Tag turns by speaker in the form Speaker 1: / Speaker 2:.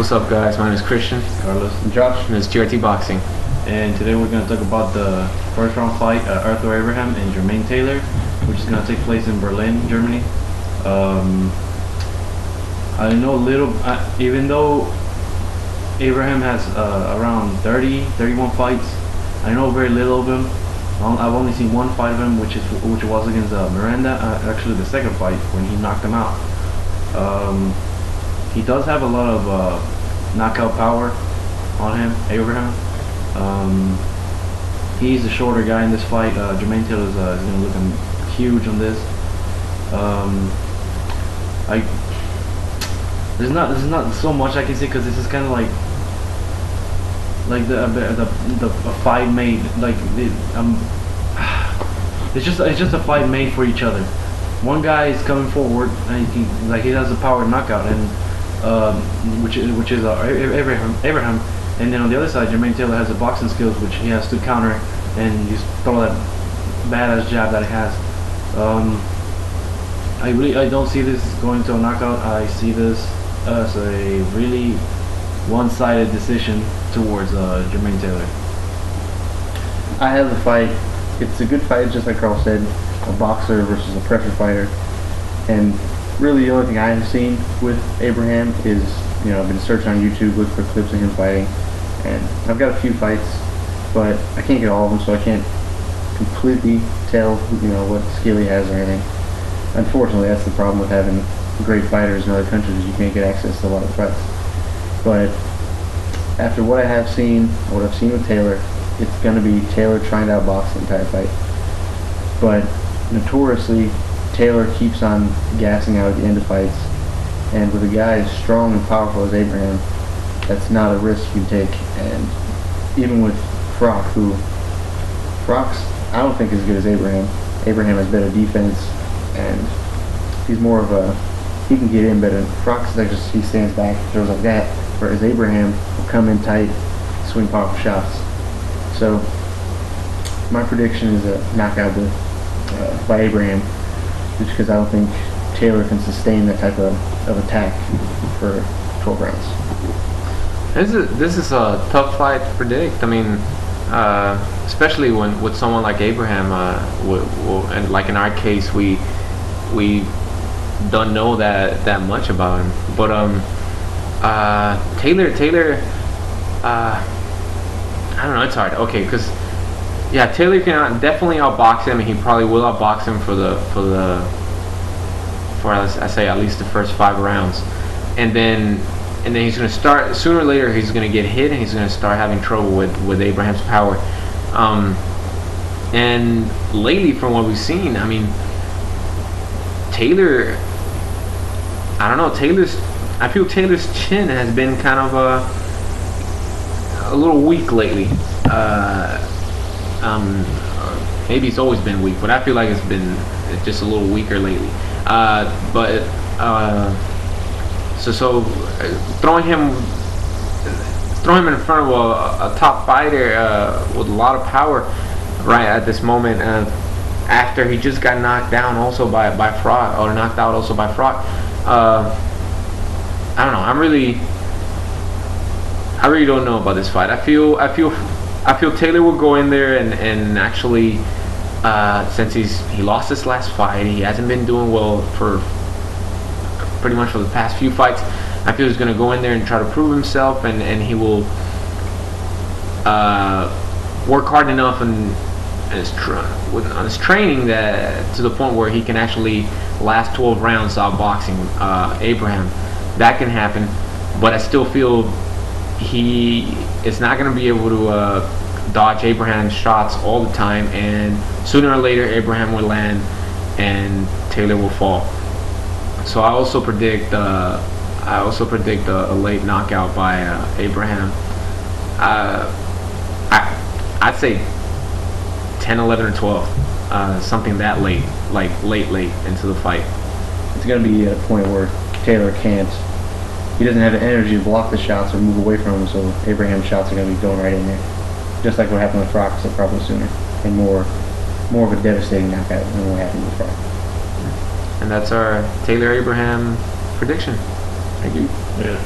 Speaker 1: What's up, guys? My name is Christian.
Speaker 2: Carlos.
Speaker 3: And Josh.
Speaker 1: And it's GRT Boxing.
Speaker 2: And today we're going to talk about the first round fight, Arthur Abraham and Jermain Taylor, which is going to take place in Berlin, Germany. I know even though Abraham has around 31 fights, I know very little of him. I've only seen one fight of him, which was against Miranda, actually the second fight when he knocked him out. He does have a lot of knockout power on him, Abraham. He's the shorter guy in this fight. Jermain Taylor is going to look huge on this. There's not so much I can say because this is kind of like the fight made it's just a fight made for each other. One guy is coming forward and he has a power knockout, and which is Abraham, and then on the other side Jermain Taylor has the boxing skills which he has to counter and just throw that badass jab that he has. I don't see this going to a knockout. I see this as a really one-sided decision towards Jermain Taylor.
Speaker 3: I have the fight. It's a good fight, just like Carl said, a boxer versus a pressure fighter. And really the only thing I have seen with Abraham is, I've been searching on YouTube, looking for clips of him fighting, and I've got a few fights, but I can't get all of them, so I can't completely tell, what skill he has or anything. Unfortunately, that's the problem with having great fighters in other countries, is you can't get access to a lot of fights. But after what I have seen, what I've seen with Taylor, it's going to be Taylor trying to outbox the entire fight. But notoriously, Taylor keeps on gassing out at the end of fights, and with a guy as strong and powerful as Abraham, that's not a risk you take. And even with Frock's I don't think as good as Abraham. Abraham has better defense, and he's more of he can get in better. Frock's like he stands back, throws like that, whereas Abraham will come in tight, swing powerful shots. So my prediction is a knockout by Abraham, just because I don't think Taylor can sustain that type of attack for 12 rounds.
Speaker 1: This is a tough fight to predict. I mean, especially with someone like Abraham, and like in our case, we don't know that much about him. But Taylor, I don't know. It's hard. Okay, because Taylor can definitely outbox him, and he probably will outbox him for I say at least the first 5 rounds, and then he's going to start, sooner or later he's going to get hit, and he's going to start having trouble with Abraham's power. And lately, from what we've seen, I mean, Taylor, I don't know, I feel Taylor's chin has been kind of a little weak lately. Maybe it's always been weak, but I feel like it's been just a little weaker lately. So throwing him in front of a top fighter with a lot of power right at this moment, after he just got knocked down also by Frock, or knocked out also by Frock. I don't know. I really don't know about this fight. I feel Taylor will go in there and actually, since he lost his last fight, he hasn't been doing well for pretty much for the past few fights. I feel he's going to go in there and try to prove himself, and he will work hard enough on his training that to the point where he can actually last 12 rounds outboxing Abraham. That can happen, but I still feel he is not going to be able to dodge Abraham's shots all the time, and sooner or later Abraham will land and Taylor will fall. So I also predict a late knockout by Abraham. I'd say 10, 11, or 12, something that late, like late into the fight.
Speaker 3: It's going to be a point where Taylor he doesn't have the energy to block the shots or move away from him, so Abraham's shots are going to be going right in there. Just like what happened with Frock, so probably sooner, and more of a devastating knockout than what happened with Frock.
Speaker 1: And that's our Taylor Abraham prediction.
Speaker 3: Thank you.
Speaker 2: Yeah.